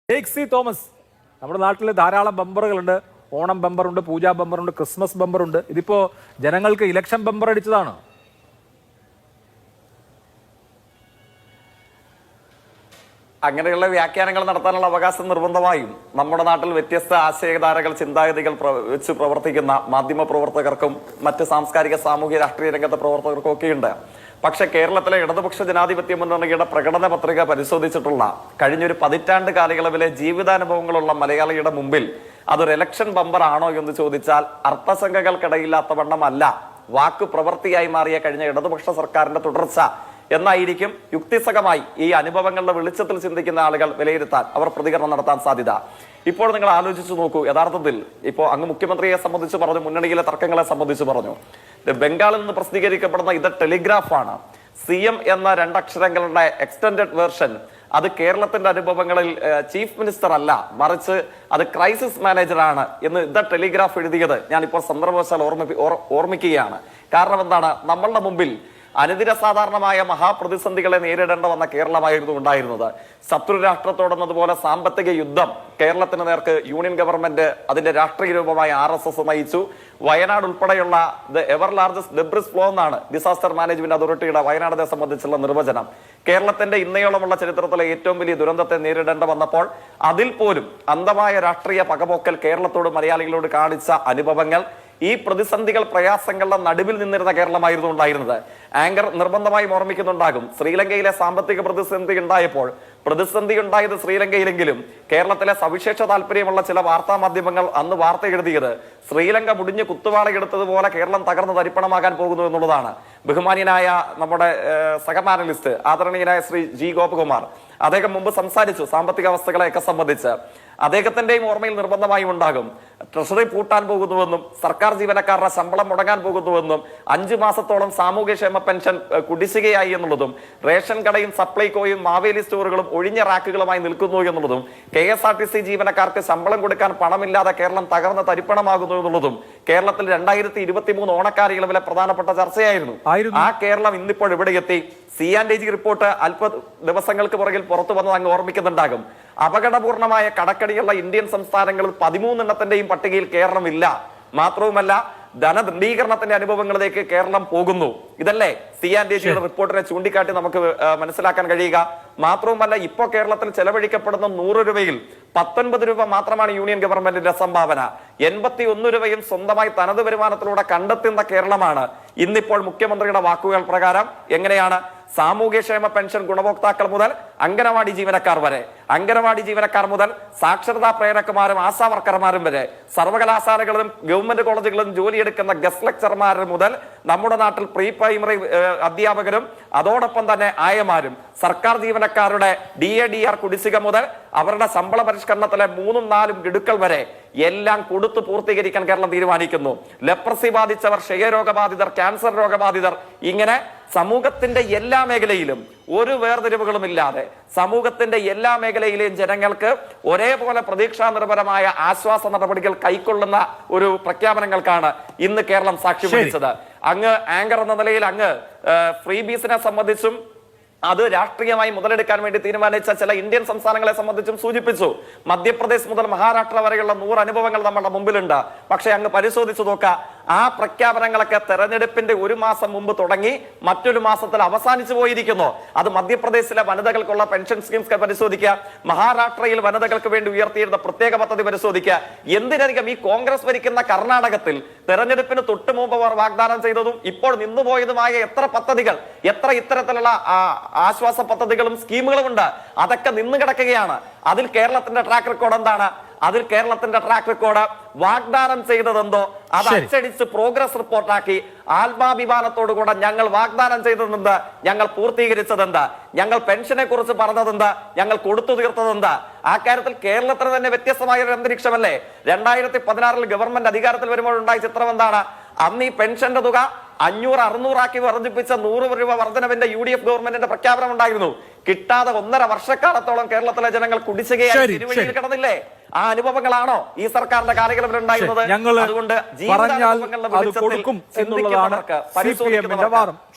C Thomas, നമ്മുടെ നാട്ടിൽ ധാരാളം ബമ്പറുകളുണ്ട്. ഓണം ബമ്പറുണ്ട്, പൂജാ ബമ്പറുണ്ട്, ക്രിസ്മസ് ബമ്പറുണ്ട്. ഇതിപ്പോ ജനങ്ങൾക്ക് ഇലക്ഷൻ ബമ്പർ അടിച്ചതാണ്. അങ്ങനെയുള്ള വ്യാഖ്യാനങ്ങൾ നടത്താനുള്ള അവകാശം നിർബന്ധമായും നമ്മുടെ നാട്ടിൽ വ്യത്യസ്ത ആശയധാരകൾ, ചിന്താഗതികൾ വെച്ച് പ്രവർത്തിക്കുന്ന മാധ്യമ പ്രവർത്തകർക്കും മറ്റ് സാംസ്കാരിക, സാമൂഹ്യ, രാഷ്ട്രീയ രംഗത്തെ പ്രവർത്തകർക്കും ഒക്കെയുണ്ട്. പക്ഷെ കേരളത്തിലെ ഇടതുപക്ഷ ജനാധിപത്യ മുന്നണിയുടെ പ്രകടന പത്രിക പരിശോധിച്ചിട്ടുള്ള കഴിഞ്ഞൊരു പതിറ്റാണ്ട് കാലയളവിലെ ജീവിതാനുഭവങ്ങളുള്ള മലയാളിയുടെ മുമ്പിൽ അതൊരു ഇലക്ഷൻ ബമ്പർ ആണോ എന്ന് ചോദിച്ചാൽ അർത്ഥസംഖ്യകൾക്കിടയില്ലാത്ത വണ്ണമല്ല, വാക്ക് പ്രവൃത്തിയായി മാറിയ കഴിഞ്ഞ ഇടതുപക്ഷ സർക്കാരിന്റെ തുടർച്ച എന്നായിരിക്കും യുക്തിസഹമായി ഈ അനുഭവങ്ങളുടെ വെളിച്ചത്തിൽ ചിന്തിക്കുന്ന ആളുകൾ വിലയിരുത്താൻ, അവർ പ്രതികരണം നടത്താൻ സാധ്യത. ഇപ്പോൾ നിങ്ങൾ ആലോചിച്ചു നോക്കൂ. യഥാർത്ഥത്തിൽ ഇപ്പോൾ അങ്ങ് മുഖ്യമന്ത്രിയെ സംബന്ധിച്ച് പറഞ്ഞു, മുന്നണിയിലെ തർക്കങ്ങളെ സംബന്ധിച്ച് പറഞ്ഞു. ബംഗാളിൽ നിന്ന് പ്രസിദ്ധീകരിക്കപ്പെടുന്ന ഇത് ടെലിഗ്രാഫാണ്. CM എന്ന രണ്ടക്ഷരങ്ങളുടെ എക്സ്റ്റൻഡഡ് വേർഷൻ അത് കേരളത്തിന്റെ അനുഭവങ്ങളിൽ ചീഫ് മിനിസ്റ്റർ അല്ല, മറിച്ച് അത് ക്രൈസിസ് മാനേജറാണ് എന്ന് ഇത് ടെലിഗ്രാഫ് എഴുതിയത് ഞാനിപ്പോൾ സന്ദർഭവശാൽ ഓർമ്മിക്കുകയാണ്. കാരണം എന്താണ്, നമ്മളുടെ മുമ്പിൽ അനുദിന സാധാരണമായ മഹാപ്രതിസന്ധികളെ നേരിടേണ്ട വന്ന കേരളമായിരുന്നു ഉണ്ടായിരുന്നത്. ശത്രു രാഷ്ട്രത്തോടെന്നതുപോലെ സാമ്പത്തിക യുദ്ധം കേരളത്തിന് നേർക്ക് യൂണിയൻ ഗവൺമെന്റ് അതിന്റെ രാഷ്ട്രീയ രൂപമായ RSS നയിച്ചു. വയനാട് ഉൾപ്പെടെയുള്ള the ever largest debris flow എന്നാണ് ഡിസാസ്റ്റർ മാനേജ്മെന്റ് അതോറിറ്റിയുടെ വയനാടിനെ സംബന്ധിച്ചുള്ള നിർവചനം. കേരളത്തിന്റെ ഇന്നയോളമുള്ള ചരിത്രത്തിലെ ഏറ്റവും വലിയ ദുരന്തത്തെ നേരിടേണ്ട വന്നപ്പോൾ അതിൽ പോലും അന്ധമായ രാഷ്ട്രീയ പകപോക്കൽ കേരളത്തോട്, മലയാളികളോട് കാണിച്ച അനുഭവങ്ങൾ, ഈ പ്രതിസന്ധികൾ, പ്രയാസങ്ങളുടെ നടുവിൽ നിന്നിരുന്ന കേരളമായിരുന്നു ഉണ്ടായിരുന്നത്. ആങ്കർ നിർബന്ധമായും ഓർമ്മിക്കുന്നുണ്ടാകും, ശ്രീലങ്കയിലെ സാമ്പത്തിക പ്രതിസന്ധി ഉണ്ടായപ്പോൾ, പ്രതിസന്ധി ഉണ്ടായത് ശ്രീലങ്കയിലെങ്കിലും കേരളത്തിലെ സവിശേഷ താല്പര്യമുള്ള ചില വാർത്താ മാധ്യമങ്ങൾ അന്ന് വാർത്ത എഴുതിയത് ശ്രീലങ്ക മുടിഞ്ഞ് കുത്തുവാളയെടുത്തതുപോലെ കേരളം തകർന്ന് തരിപ്പണമാകാൻ പോകുന്നു എന്നുള്ളതാണ്. ബഹുമാന്യനായ നമ്മുടെ സഹപാനലിസ്റ്റ് ആദരണീയനായ ശ്രീ G. ഗോപകുമാർ, അദ്ദേഹം മുമ്പ് സംസാരിച്ചു സാമ്പത്തിക അവസ്ഥകളെയൊക്കെ സംബന്ധിച്ച്. അദ്ദേഹത്തിന്റെയും ഓർമ്മയിൽ നിർബന്ധമായും ഉണ്ടാകും, ട്രഷറി പൂട്ടാൻ പോകുന്നുവെന്നും സർക്കാർ ജീവനക്കാരുടെ ശമ്പളം മുടങ്ങാൻ പോകുന്നുവെന്നും 5 മാസത്തോളം സാമൂഹ്യക്ഷേമ പെൻഷൻ കുടിശ്ശികയായി എന്നുള്ളതും റേഷൻ കടയും സപ്ലൈകോയും മാവേലി സ്റ്റോറുകളും ഒഴിഞ്ഞ റാക്കുകളുമായി നിൽക്കുന്നു എന്നുള്ളതും KSRTC ജീവനക്കാർക്ക് ശമ്പളം കൊടുക്കാൻ പണമില്ലാതെ കേരളം തകർന്ന് തരിപ്പണമാകുന്നു എന്നുള്ളതും കേരളത്തിൽ 2023 ഓണക്കാലയളവിലെ പ്രധാനപ്പെട്ട ചർച്ചയായിരുന്നു. ആ കേരളം ഇന്നിപ്പോൾ ഇവിടെ എത്തി. C&AG റിപ്പോർട്ട് അല്പ ദിവസങ്ങൾക്ക് പുറകിൽ പുറത്തു വന്നത് അങ്ങ് ഓർമ്മിക്കുന്നുണ്ടാകും. അപകടപൂർണമായ കടക്കടിയുള്ള ഇന്ത്യൻ സംസ്ഥാനങ്ങളിൽ 13 എണ്ണത്തിന്റെയും പട്ടികയിൽ കേരളം ഇല്ല. മാത്രവുമല്ല, ധനദൃഢീകരണത്തിന്റെ അനുഭവങ്ങളിലേക്ക് കേരളം പോകുന്നു. ഇതല്ലേ C&AG റിപ്പോർട്ടിനെ ചൂണ്ടിക്കാട്ടി നമുക്ക് മനസ്സിലാക്കാൻ കഴിയുക. മാത്രവുമല്ല, ഇപ്പോ കേരളത്തിൽ ചെലവഴിക്കപ്പെടുന്ന 100 രൂപയിൽ 19 രൂപ മാത്രമാണ് യൂണിയൻ ഗവൺമെന്റിന്റെ സംഭാവന. 81 രൂപയും സ്വന്തമായി തനത് വരുമാനത്തിലൂടെ കണ്ടെത്തുന്ന കേരളമാണ് ഇന്നിപ്പോൾ മുഖ്യമന്ത്രിയുടെ വാക്കുകൾ പ്രകാരം. എങ്ങനെയാണ്? സാമൂഹ്യക്ഷേമ പെൻഷൻ ഗുണഭോക്താക്കൾ മുതൽ അംഗനവാടി ജീവനക്കാർ മുതൽ സാക്ഷരതാ പ്രേരകമാരും ആശാ വർക്കർമാരും വരെ, സർവകലാശാലകളിലും ഗവൺമെന്റ് കോളേജുകളിലും ജോലിയെടുക്കുന്ന ഗസ്റ്റ് ലെക്ചർമാർ മുതൽ നമ്മുടെ നാട്ടിൽ പ്രീ പ്രൈമറി അധ്യാപകരും അതോടൊപ്പം തന്നെ ആയമാരും, സർക്കാർ ജീവനക്കാരുടെ DADR കുടിശ്ശിക മുതൽ അവരുടെ ശമ്പള പരിഷ്കരണത്തിലെ 3ഉം 4ഉം ഗഡുക്കൾ വരെ എല്ലാം കൊടുത്തു പൂർത്തീകരിക്കാൻ കേരളം തീരുമാനിക്കുന്നു. ലെപ്രസി ബാധിച്ചവർ, ക്ഷയരോഗബാധിതർ, ക്യാൻസർ രോഗബാധിതർ, ഇങ്ങനെ സമൂഹത്തിന്റെ എല്ലാ മേഖലയിലും ഒരു വേർതിരിവുകളും ഇല്ലാതെ സമൂഹത്തിന്റെ എല്ലാ മേഖലയിലെയും ജനങ്ങൾക്ക് ഒരേപോലെ പ്രതീക്ഷാ നിർഭരമായ ആശ്വാസ നടപടികൾ കൈക്കൊള്ളുന്ന ഒരു പ്രഖ്യാപനങ്ങൾക്കാണ് ഇന്ന് കേരളം സാക്ഷ്യം വഹിച്ചത്. അങ്ങ് ആങ്കർ എന്ന നിലയിൽ അങ്ങ് ഫ്രീ ബീസിനെ സംബന്ധിച്ചും അത് രാഷ്ട്രീയമായി മുതലെടുക്കാൻ വേണ്ടി തീരുമാനിച്ച ചില ഇന്ത്യൻ സംസ്ഥാനങ്ങളെ സംബന്ധിച്ചും സൂചിപ്പിച്ചു. മധ്യപ്രദേശ് മുതൽ മഹാരാഷ്ട്ര വരെയുള്ള 100 അനുഭവങ്ങൾ നമ്മുടെ മുമ്പിലുണ്ട്. പക്ഷെ അങ്ങ് പരിശോധിച്ചു നോക്കുക, ആ പ്രഖ്യാപനങ്ങളൊക്കെ തെരഞ്ഞെടുപ്പിന്റെ 1 മാസം മുമ്പ് തുടങ്ങി മറ്റൊരു മാസത്തിൽ അവസാനിച്ചു പോയിരിക്കുന്നു. അത് മധ്യപ്രദേശിലെ വനിതകൾക്കുള്ള പെൻഷൻ സ്കീംസ് പരിശോധിക്കുക, മഹാരാഷ്ട്രയിൽ വനിതകൾക്ക് വേണ്ടി ഉയർത്തിയിരുന്ന പ്രത്യേക പദ്ധതി പരിശോധിക്കുക. എന്തിനധികം ഈ കോൺഗ്രസ് ഭരിക്കുന്ന കർണാടകത്തിൽ തെരഞ്ഞെടുപ്പിന് തൊട്ടു മുമ്പ് അവർ വാഗ്ദാനം ചെയ്തതും ഇപ്പോൾ നിന്നുപോയതുമായ എത്ര പദ്ധതികൾ, എത്ര ഇത്തരത്തിലുള്ള ആശ്വാസ പദ്ധതികളും സ്കീമുകളും ഉണ്ട്, അതൊക്കെ നിന്ന് കിടക്കുകയാണ്. അതിൽ കേരളത്തിന്റെ ട്രാക്ക് റെക്കോർഡ് എന്താണ്? അതിൽ കേരളത്തിന്റെ ട്രാക്ക് റെക്കോർഡ് വാഗ്ദാനം ചെയ്തതെന്തോ അത് അച്ചടിച്ച് പ്രോഗ്രസ് റിപ്പോർട്ടാക്കി ആത്മാഭിമാനത്തോടുകൂടെ ഞങ്ങൾ വാഗ്ദാനം ചെയ്തതെന്ത്, ഞങ്ങൾ പൂർത്തീകരിച്ചതെന്ത്, ഞങ്ങൾ പെൻഷനെ കുറിച്ച് പറഞ്ഞതെന്ത്, ഞങ്ങൾ കൊടുത്തു തീർത്തതെന്ത്. ആ കാര്യത്തിൽ കേരളത്തിന് തന്നെ വ്യത്യസ്തമായ ഒരു അന്തരീക്ഷമല്ലേ. 2016 ഗവൺമെന്റ് അധികാരത്തിൽ വരുമ്പോഴുണ്ടായ ചിത്രം എന്താണ്? അന്ന് ഈ പെൻഷന്റെ തുക 500-600 ആക്കി വർദ്ധിപ്പിച്ച 100 രൂപ വർധനവിന്റെ UDF ഗവൺമെന്റിന്റെ പ്രഖ്യാപനം ഉണ്ടായിരുന്നു. കിട്ടാതെ 1.5 വർഷക്കാലത്തോളം കേരളത്തിലെ ജനങ്ങൾ കുടിശ്ശികയായി തിരുവഴിയിൽ കിടന്നില്ലേ? ആ അനുഭവങ്ങളാണോ ഈ സർക്കാരിന്റെ കാലയളവിൽ ഉണ്ടായിരുന്നത്? അതുകൊണ്ട് ജീവിതാനുഭവങ്ങളുടെ വെളിച്ചത്തിൽ ചിന്തിക്കുന്നവർക്ക് പരിശോധിക്കുന്നവർക്ക്